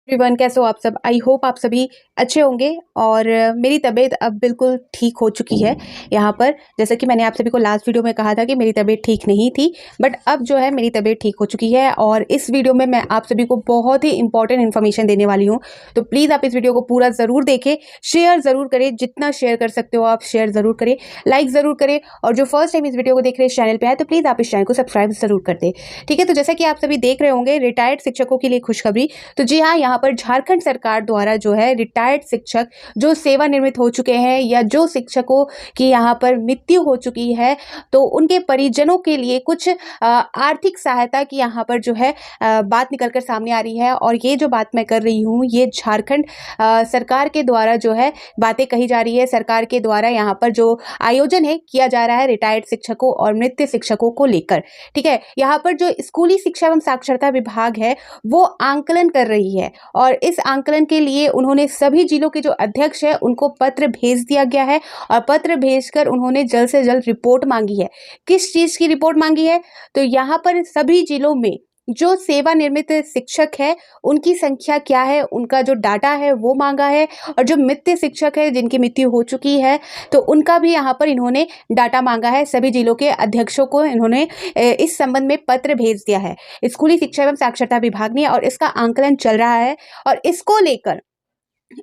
Everyone, कैसे हो आप सब। आई होप आप सभी अच्छे होंगे। और मेरी तबीयत अब बिल्कुल ठीक हो चुकी है। यहाँ पर जैसे कि मैंने आप सभी को लास्ट वीडियो में कहा था कि मेरी तबीयत ठीक नहीं थी, बट अब जो है मेरी तबीयत ठीक हो चुकी है। और इस वीडियो में मैं आप सभी को बहुत ही इंपॉर्टेंट इन्फॉर्मेशन देने वाली हूँ। तो प्लीज़ आप इस वीडियो को पूरा ज़रूर देखें, शेयर ज़रूर करें, जितना शेयर कर सकते हो आप शेयर ज़रूर करें, लाइक ज़रूर करें। और जो फर्स्ट टाइम इस वीडियो को देख रहे हैं इस चैनल पर आए तो प्लीज़ आप इस चैनल को सब्सक्राइब ज़रूर कर दें। ठीक है, तो जैसा कि आप सभी देख रहे होंगे, रिटायर्ड शिक्षकों के लिए खुशखबरी। तो जी हाँ, यहाँ पर झारखंड सरकार द्वारा जो है रिटायर्ड शिक्षक जो सेवानिवृत्त हो चुके हैं या जो शिक्षकों की यहाँ पर मृत्यु हो चुकी है, तो उनके परिजनों के लिए कुछ आर्थिक सहायता की यहाँ पर जो है बात निकल कर सामने आ रही है। और ये जो बात मैं कर रही हूँ ये झारखंड सरकार के द्वारा जो है बातें कही जा रही है। सरकार के द्वारा यहाँ पर जो आयोजन है किया जा रहा है रिटायर्ड शिक्षकों और मृत शिक्षकों को लेकर। ठीक है, यहाँ पर जो स्कूली शिक्षा एवं साक्षरता विभाग है वो आंकलन कर रही है। और इस आंकलन के लिए उन्होंने सभी जिलों के जो अध्यक्ष है उनको पत्र भेज दिया गया है। और पत्र भेजकर उन्होंने जल्द से जल्द रिपोर्ट मांगी है। किस चीज़ की रिपोर्ट मांगी है? तो यहाँ पर सभी जिलों में जो सेवानिवृत्त शिक्षक है उनकी संख्या क्या है, उनका जो डाटा है वो मांगा है। और जो मृत शिक्षक है जिनकी मृत्यु हो चुकी है तो उनका भी यहाँ पर इन्होंने डाटा मांगा है। सभी जिलों के अध्यक्षों को इन्होंने इस संबंध में पत्र भेज दिया है स्कूली शिक्षा एवं साक्षरता विभाग ने। और इसका आंकलन चल रहा है। और इसको लेकर,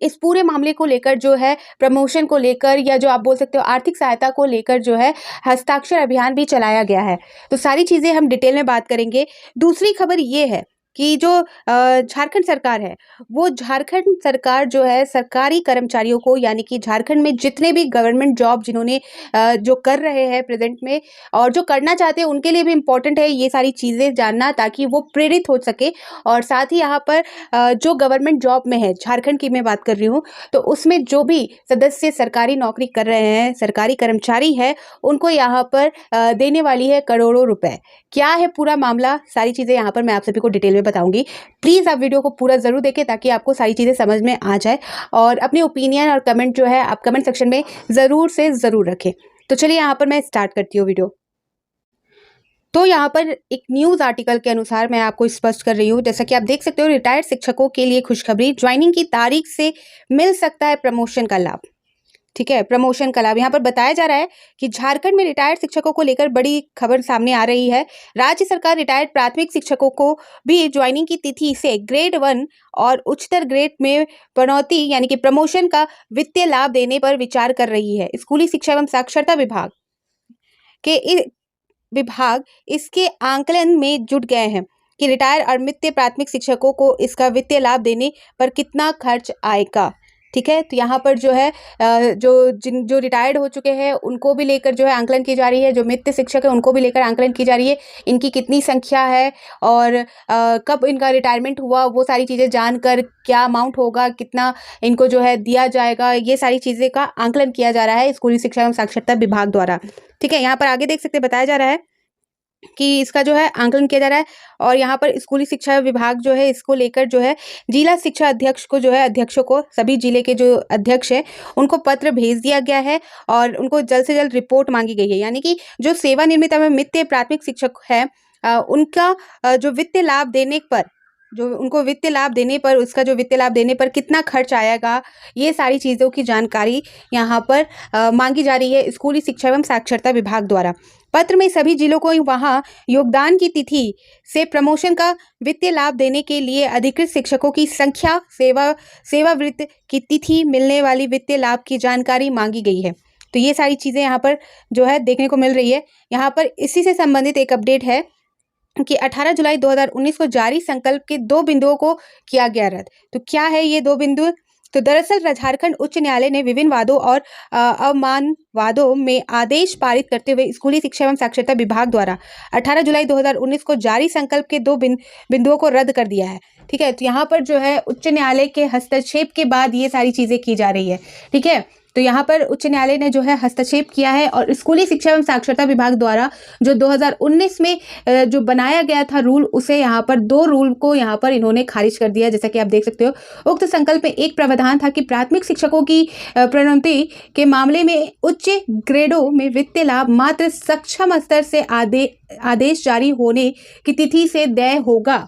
इस पूरे मामले को लेकर जो है प्रमोशन को लेकर या जो आप बोल सकते हो आर्थिक सहायता को लेकर जो है हस्ताक्षर अभियान भी चलाया गया है। तो सारी चीज़ें हम डिटेल में बात करेंगे। दूसरी खबर ये है कि जो झारखंड सरकार है वो झारखंड सरकार जो है सरकारी कर्मचारियों को, यानी कि झारखंड में जितने भी गवर्नमेंट जॉब जिन्होंने जो कर रहे हैं प्रेजेंट में और जो करना चाहते हैं उनके लिए भी इम्पोर्टेंट है ये सारी चीज़ें जानना, ताकि वो प्रेरित हो सके। और साथ ही यहाँ पर जो गवर्नमेंट जॉब में है, झारखंड की मैं बात कर रही हूँ, तो उसमें जो भी सदस्य सरकारी नौकरी कर रहे हैं, सरकारी कर्मचारी है, उनको यहाँ पर देने वाली है करोड़ों रुपए। क्या है पूरा मामला, सारी चीज़ें यहाँ पर मैं आप सभी को डिटेल में बताऊंगी। प्लीज़ आप वीडियो को पूरा ज़रूर देखें ताकि आपको सारी चीज़ें समझ में आ जाए। और अपने ओपिनियन और कमेंट जो है आप कमेंट सेक्शन में ज़रूर से ज़रूर रखें। तो चलिए यहाँ पर मैं स्टार्ट करती हूँ वीडियो। तो यहाँ पर एक न्यूज़ आर्टिकल के अनुसार मैं आपको स्पष्ट कर रही हूँ। जैसा कि आप देख सकते हो, रिटायर्ड शिक्षकों के लिए खुशखबरी, ज्वाइनिंग की तारीख से मिल सकता है प्रमोशन का लाभ। ठीक है, प्रमोशन का लाभ यहाँ पर बताया जा रहा है कि झारखंड में रिटायर्ड शिक्षकों को लेकर बड़ी खबर सामने आ रही है। राज्य सरकार रिटायर्ड प्राथमिक शिक्षकों को भी ज्वाइनिंग की तिथि से ग्रेड 1 और उच्चतर ग्रेड में प्रोन्नति यानी कि प्रमोशन का वित्तीय लाभ देने पर विचार कर रही है। स्कूली शिक्षा एवं साक्षरता विभाग इसके आंकलन में जुट गए हैं कि रिटायर और मृत प्राथमिक शिक्षकों को इसका वित्तीय लाभ देने पर कितना खर्च आएगा। ठीक है, तो यहाँ पर जो है जो रिटायर्ड हो चुके हैं उनको भी लेकर जो है आंकलन की जा रही है, जो मृत शिक्षक है उनको भी लेकर आंकलन की जा रही है, इनकी कितनी संख्या है और कब इनका रिटायरमेंट हुआ, वो सारी चीज़ें जानकर क्या अमाउंट होगा, कितना इनको जो है दिया जाएगा, ये सारी चीज़ें का आंकलन किया जा रहा है स्कूली शिक्षा एवं साक्षरता विभाग द्वारा। ठीक है, यहाँ पर आगे देख सकते हैं, बताया जा रहा है कि इसका जो है आंकलन किया जा रहा है। और यहाँ पर स्कूली शिक्षा विभाग जो है इसको लेकर जो है जिला शिक्षा अध्यक्ष को जो है अध्यक्षों को, सभी जिले के जो अध्यक्ष हैं उनको पत्र भेज दिया गया है और उनको जल्द से जल्द रिपोर्ट मांगी गई है। यानी कि जो सेवानिवृत्त एवं मृत प्राथमिक शिक्षक है उनका जो वित्तीय लाभ देने पर, जो उनको वित्तीय लाभ देने पर, उसका जो वित्तीय लाभ देने पर कितना खर्च आएगा, ये सारी चीज़ों की जानकारी यहाँ पर मांगी जा रही है स्कूली शिक्षा एवं साक्षरता विभाग द्वारा। पत्र में सभी जिलों को वहाँ योगदान की तिथि से प्रमोशन का वित्तीय लाभ देने के लिए अधिकृत शिक्षकों की संख्या, सेवावृत्त की तिथि, मिलने वाली वित्तीय लाभ की जानकारी मांगी गई है। तो ये सारी चीज़ें यहाँ पर जो है देखने को मिल रही है। यहाँ पर इसी से संबंधित एक अपडेट है कि 18 जुलाई 2019 को जारी संकल्प के 2 बिंदुओं को किया गया रद्द। तो क्या है ये 2 बिंदु? तो दरअसल झारखंड उच्च न्यायालय ने विभिन्न वादों और अवमान वादों में आदेश पारित करते हुए स्कूली शिक्षा एवं साक्षरता विभाग द्वारा 18 जुलाई 2019 को जारी संकल्प के 2 बिंदुओं को रद्द कर दिया है। ठीक है, तो यहाँ पर जो है उच्च न्यायालय के हस्तक्षेप के बाद ये सारी चीज़ें की जा रही है। ठीक है, तो यहाँ पर उच्च न्यायालय ने जो है हस्तक्षेप किया है और स्कूली शिक्षा एवं साक्षरता विभाग द्वारा जो 2019 में जो बनाया गया था रूल, उसे यहाँ पर 2 रूल को यहाँ पर इन्होंने खारिज कर दिया। जैसा कि आप देख सकते हो, उक्त संकल्प में एक प्रावधान था कि प्राथमिक शिक्षकों की प्रोन्नति के मामले में उच्च ग्रेडों में वित्तीय लाभ मात्र सक्षम स्तर से आदेश जारी होने की तिथि से देय होगा।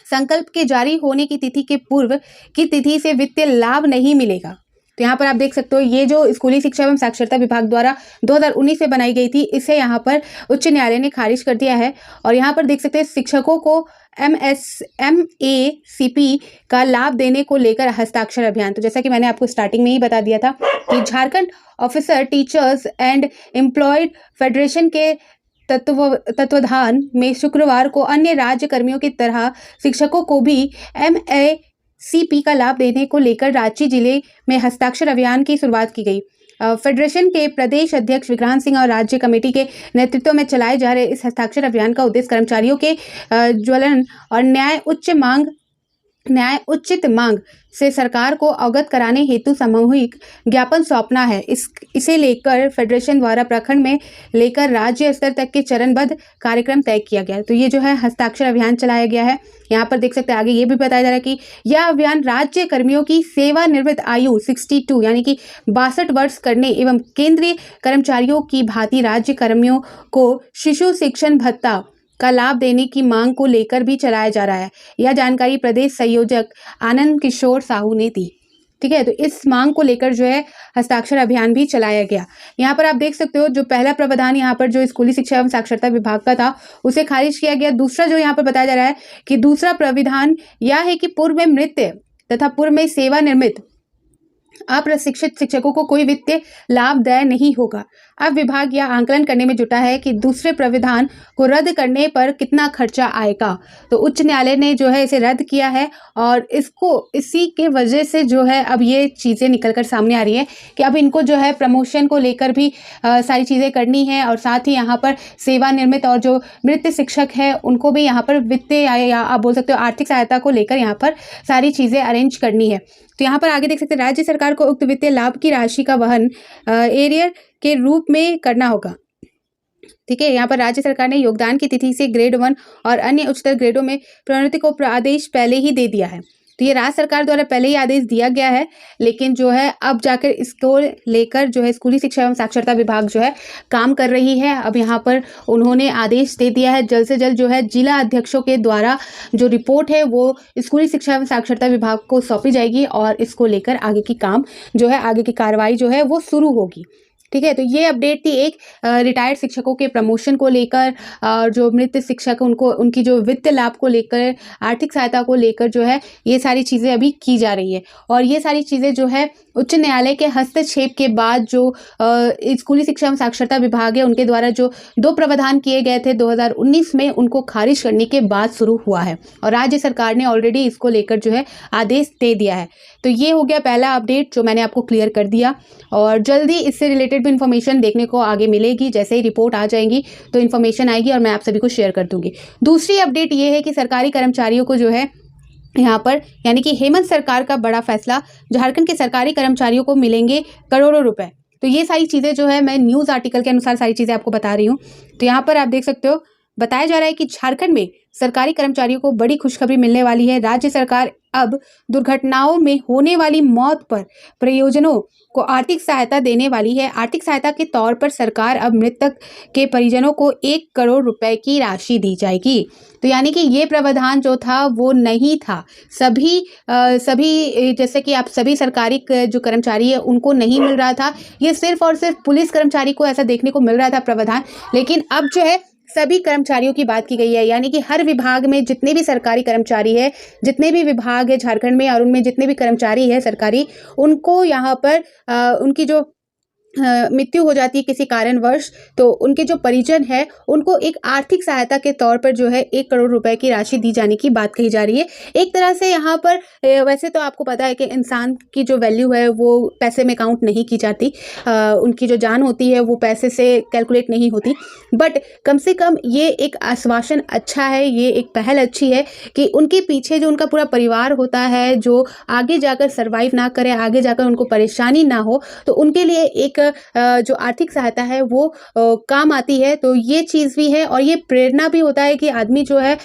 संकल्प के जारी होने की तिथि के पूर्व की तिथि से वित्तीय लाभ नहीं मिलेगा। तो यहाँ पर आप देख सकते हो ये जो स्कूली शिक्षा एवं साक्षरता विभाग द्वारा 2019 में बनाई गई थी, इसे यहाँ पर उच्च न्यायालय ने खारिज कर दिया है। और यहाँ पर देख सकते हैं शिक्षकों को MACP का लाभ देने को लेकर हस्ताक्षर अभियान। तो जैसा कि मैंने आपको स्टार्टिंग में ही बता दिया था कि Jharkhand officer teachers and employed federation के तत्वाधान में शुक्रवार को अन्य राज्य कर्मियों की तरह शिक्षकों को भी MACP का लाभ देने को लेकर रांची जिले में हस्ताक्षर अभियान की शुरुआत की गई। फेडरेशन के प्रदेश अध्यक्ष विक्रांत सिंह और राज्य कमेटी के नेतृत्व में चलाए जा रहे इस हस्ताक्षर अभियान का उद्देश्य कर्मचारियों के ज्वलन और न्याय उचित मांग से सरकार को अवगत कराने हेतु सामूहिक ज्ञापन सौंपना है। इसे लेकर फेडरेशन द्वारा प्रखंड में लेकर राज्य स्तर तक के चरणबद्ध कार्यक्रम तय किया गया। तो ये जो है हस्ताक्षर अभियान चलाया गया है। यहाँ पर देख सकते हैं आगे ये भी बताया जा रहा है कि यह अभियान राज्य कर्मियों की सेवानिवृत्त आयु 62 यानी कि 62 वर्ष करने एवं केंद्रीय कर्मचारियों की भांति राज्य कर्मियों को शिशु शिक्षण भत्ता का लाभ देने की मांग को लेकर भी चलाया जा रहा है। यह जानकारी प्रदेश संयोजक आनंद किशोर साहू ने दी। ठीक है, तो इस मांग को लेकर जो है हस्ताक्षर अभियान भी चलाया गया। यहाँ पर आप देख सकते हो जो पहला प्रावधान यहाँ पर जो स्कूली शिक्षा एवं साक्षरता विभाग का था उसे खारिज किया गया। दूसरा जो यहाँ पर बताया जा रहा है कि दूसरा प्रावधान यह है कि पूर्व में मृत तथा पूर्व में सेवानिवृत्त अप्रशिक्षित शिक्षकों को कोई वित्तीय लाभ देय नहीं होगा। अब विभाग यह आंकलन करने में जुटा है कि दूसरे प्रावधान को रद्द करने पर कितना खर्चा आएगा। तो उच्च न्यायालय ने जो है इसे रद्द किया है और इसी के वजह से जो है अब ये चीज़ें निकल कर सामने आ रही है कि अब इनको जो है प्रमोशन को लेकर भी सारी चीज़ें करनी है और साथ ही यहाँ पर सेवानिवृत्त और जो मृत शिक्षक है उनको भी यहाँ पर वित्तीय या आप बोल सकते हो आर्थिक सहायता को लेकर यहाँ पर सारी चीज़ें अरेंज करनी है। तो यहाँ पर आगे देख सकते हैं राज्य सरकार को उक्त वित्तीय लाभ की राशि का वहन एरियर के रूप में करना होगा। ठीक है, यहाँ पर राज्य सरकार ने योगदान की तिथि से ग्रेड 1 और अन्य उच्चतर ग्रेडों में प्रोन्नति को आदेश पहले ही दे दिया है। तो ये राज्य सरकार द्वारा पहले ही आदेश दिया गया है, लेकिन जो है अब जाकर इसको लेकर जो है स्कूली शिक्षा एवं साक्षरता विभाग जो है काम कर रही है। अब यहाँ पर उन्होंने आदेश दे दिया है जल्द से जल्द जो है जिला अध्यक्षों के द्वारा जो रिपोर्ट है वो स्कूली शिक्षा एवं साक्षरता विभाग को सौंपी जाएगी और इसको लेकर आगे की काम जो है आगे की कार्रवाई जो है वो शुरू होगी। ठीक है, तो ये अपडेट थी एक रिटायर्ड शिक्षकों के प्रमोशन को लेकर और जो मृत शिक्षक उनकी जो वित्त लाभ को लेकर आर्थिक सहायता को लेकर जो है ये सारी चीज़ें अभी की जा रही है। और ये सारी चीज़ें जो है उच्च न्यायालय के हस्तक्षेप के बाद जो स्कूली शिक्षा एवं साक्षरता विभाग है उनके द्वारा जो 2 प्रावधान किए गए थे 2019 में उनको खारिज करने के बाद शुरू हुआ है और राज्य सरकार ने ऑलरेडी इसको लेकर जो है आदेश दे दिया है। तो ये हो गया पहला अपडेट जो मैंने आपको क्लियर कर दिया और जल्दी इससे रिलेटेड भी इन्फॉर्मेशन देखने को आगे मिलेगी। जैसे ही रिपोर्ट आ जाएंगी तो इन्फॉर्मेशन आएगी और मैं आप सभी को शेयर कर दूंगी। दूसरी अपडेट ये है कि सरकारी कर्मचारियों को जो है यहाँ पर यानी कि हेमंत सरकार का बड़ा फैसला, झारखंड के सरकारी कर्मचारियों को मिलेंगे करोड़ों रुपए। तो ये सारी चीज़ें जो है मैं न्यूज़ आर्टिकल के अनुसार सारी चीज़ें आपको बता रही हूँ। तो यहाँ पर आप देख सकते हो बताया जा रहा है कि झारखंड में सरकारी कर्मचारियों को बड़ी खुशखबरी मिलने वाली है। राज्य सरकार अब दुर्घटनाओं में होने वाली मौत पर परिजनों को आर्थिक सहायता देने वाली है। आर्थिक सहायता के तौर पर सरकार अब मृतक के परिजनों को 1 करोड़ रुपए की राशि दी जाएगी। तो यानी कि ये प्रावधान जो था वो नहीं था, सभी जैसे कि आप सभी सरकारी जो कर्मचारी है उनको नहीं मिल रहा था। ये सिर्फ और सिर्फ पुलिस कर्मचारी को ऐसा देखने को मिल रहा था प्रावधान, लेकिन अब जो है सभी कर्मचारियों की बात की गई है। यानी कि हर विभाग में जितने भी सरकारी कर्मचारी है, जितने भी विभाग है झारखंड में और उनमें जितने भी कर्मचारी है सरकारी, उनको यहाँ पर उनकी जो मृत्यु हो जाती है किसी कारणवश तो उनके जो परिजन है उनको एक आर्थिक सहायता के तौर पर जो है 1 करोड़ रुपए की राशि दी जाने की बात कही जा रही है। एक तरह से यहाँ पर वैसे तो आपको पता है कि इंसान की जो वैल्यू है वो पैसे में काउंट नहीं की जाती, उनकी जो जान होती है वो पैसे से कैलकुलेट नहीं होती, बट कम से कम ये एक आश्वासन अच्छा है, ये एक पहल अच्छी है कि उनके पीछे जो उनका पूरा परिवार होता है जो आगे जाकर सर्वाइव ना करे, आगे जाकर उनको परेशानी ना हो, तो उनके लिए एक जो आर्थिक सहायता है वो काम आती है। तो ये चीज़ भी है और ये प्रेरणा भी होता है कि आदमी जो है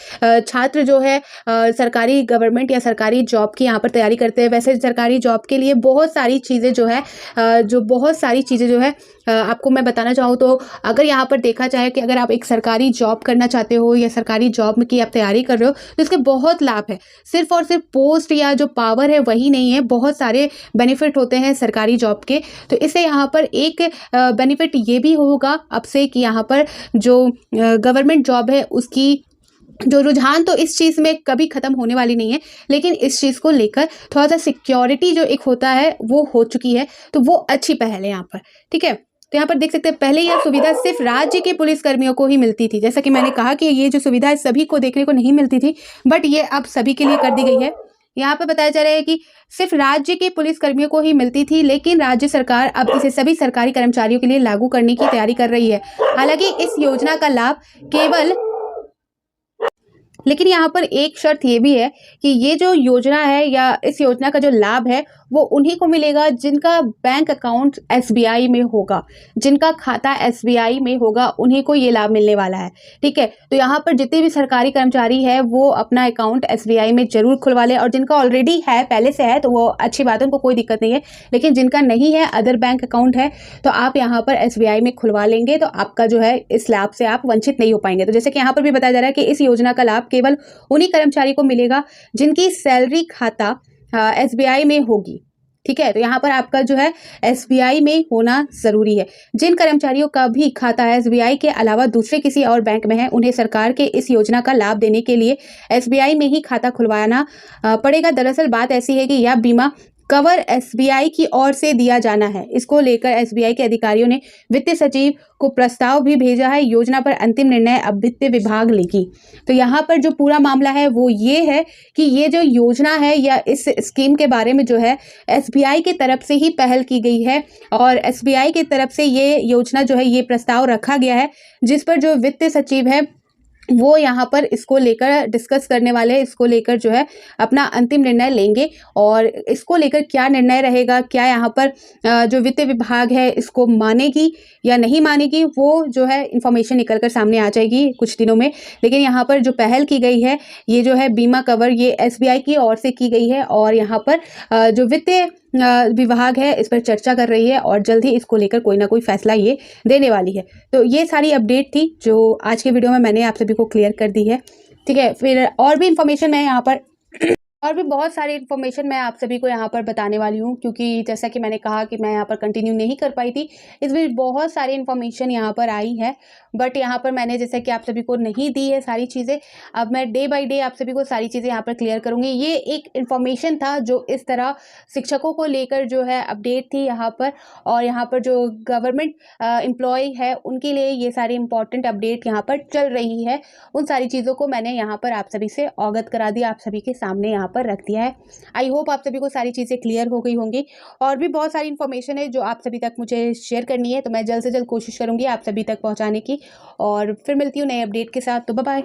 छात्र जो है सरकारी गवर्नमेंट या सरकारी जॉब की यहाँ पर तैयारी करते हैं। वैसे सरकारी जॉब के लिए बहुत सारी चीज़ें जो है आपको मैं बताना चाहूँ तो अगर यहाँ पर देखा जाए कि अगर आप एक सरकारी जॉब करना चाहते हो या सरकारी जॉब में की आप तैयारी कर रहे हो तो इसके बहुत लाभ है। सिर्फ और सिर्फ पोस्ट या जो पावर है वही नहीं है, बहुत सारे बेनिफिट होते हैं सरकारी जॉब के। तो इससे यहाँ पर एक बेनिफिट ये भी होगा आपसे कि यहाँ पर जो गवर्नमेंट जॉब है उसकी जो रुझान तो इस चीज़ में कभी ख़त्म होने वाली नहीं है, लेकिन इस चीज़ को लेकर थोड़ा सा सिक्योरिटी जो एक होता है वो हो चुकी है। तो वो अच्छी पहल है यहाँ पर, ठीक है। तो यहाँ पर देख सकते हैं पहले यह सुविधा सिर्फ राज्य के पुलिसकर्मियों को ही मिलती थी। जैसा कि मैंने कहा कि ये जो सुविधा है सभी को देखने को नहीं मिलती थी, बट ये अब सभी के लिए कर दी गई है। यहाँ पर बताया जा रहा है कि सिर्फ राज्य के पुलिसकर्मियों को ही मिलती थी, लेकिन राज्य सरकार अब इसे सभी सरकारी कर्मचारियों के लिए लागू करने की तैयारी कर रही है। हालांकि इस योजना का लाभ लेकिन यहाँ पर एक शर्त ये भी है कि ये जो योजना है या इस योजना का जो लाभ है वो उन्हीं को मिलेगा जिनका बैंक अकाउंट एसबीआई में होगा, जिनका खाता एसबीआई में होगा उन्हीं को ये लाभ मिलने वाला है, ठीक है। तो यहाँ पर जितने भी सरकारी कर्मचारी है वो अपना अकाउंट एसबीआई में जरूर खुलवा ले, और जिनका ऑलरेडी है पहले से है तो वो अच्छी बात है, उनको कोई दिक्कत नहीं है। लेकिन जिनका नहीं है, अदर बैंक अकाउंट है, तो आप यहाँ पर एसबीआई में खुलवा लेंगे तो आपका जो है इस लाभ से आप वंचित नहीं हो पाएंगे। तो जैसे कि यहाँ पर भी बताया जा रहा है कि इस योजना का लाभ केवल उन्हीं कर्मचारी को मिलेगा जिनकी सैलरी खाता एसबीआई में होगी, ठीक है। तो यहाँ पर आपका जो है एसबीआई में होना जरूरी है। जिन कर्मचारियों का भी खाता एसबीआई के अलावा दूसरे किसी और बैंक में है, उन्हें सरकार के इस योजना का लाभ देने के लिए एसबीआई में ही खाता खुलवाना पड़ेगा। दरअसल बात ऐसी है कि यह बीमा कवर एसबीआई की ओर से दिया जाना है। इसको लेकर एसबीआई के अधिकारियों ने वित्त सचिव को प्रस्ताव भी भेजा है। योजना पर अंतिम निर्णय अब वित्त विभाग लेगी। तो यहाँ पर जो पूरा मामला है वो ये है कि ये जो योजना है या इस स्कीम के बारे में जो है एसबीआई की तरफ से ही पहल की गई है, और एसबीआई की तरफ से ये योजना जो है ये प्रस्ताव रखा गया है, जिस पर जो वित्त सचिव है वो यहाँ पर इसको लेकर डिस्कस करने वाले हैं। इसको लेकर जो है अपना अंतिम निर्णय लेंगे, और इसको लेकर क्या निर्णय रहेगा, क्या यहाँ पर जो वित्त विभाग है इसको मानेगी या नहीं मानेगी, वो जो है इंफॉर्मेशन निकल कर सामने आ जाएगी कुछ दिनों में। लेकिन यहाँ पर जो पहल की गई है ये जो है बीमा कवर ये एसबीआई की ओर से की गई है, और यहाँ पर जो वित्त विभाग है इस पर चर्चा कर रही है और जल्द ही इसको लेकर कोई ना कोई फैसला ये देने वाली है। तो ये सारी अपडेट थी जो आज के वीडियो में मैंने आप सभी को क्लियर कर दी है, ठीक है। फिर और भी इंफॉर्मेशन मैं यहाँ पर और भी बहुत सारी इन्फॉर्मेशन मैं आप सभी को यहाँ पर बताने वाली हूँ, क्योंकि जैसा कि मैंने कहा कि मैं यहाँ पर कंटिन्यू नहीं कर पाई थी, इस बीच बहुत सारी इन्फॉर्मेशन यहाँ पर आई है, बट यहाँ पर मैंने जैसे कि आप सभी को नहीं दी है सारी चीज़ें। अब मैं डे बाय डे आप सभी को सारी चीज़ें यहाँ पर क्लियर करूँगी। ये एक इन्फॉर्मेशन था जो इस तरह शिक्षकों को लेकर जो है अपडेट थी यहाँ पर, और यहाँ पर जो गवर्नमेंट एम्प्लॉय है उनके लिए ये सारी इंपॉर्टेंट अपडेट यहाँ पर चल रही है। उन सारी चीज़ों को मैंने यहाँ पर आप सभी से अवगत करा दिया, आप सभी के सामने यहाँ पर रख दिया है। आई होप आप सभी को सारी चीज़ें क्लियर हो गई होंगी। और भी बहुत सारी इन्फॉर्मेशन है जो आप सभी तक मुझे शेयर करनी है, तो मैं जल्द से जल्द कोशिश करूँगी आप सभी तक पहुँचाने की। और फिर मिलती हूँ नए अपडेट के साथ, तो बाय बाय।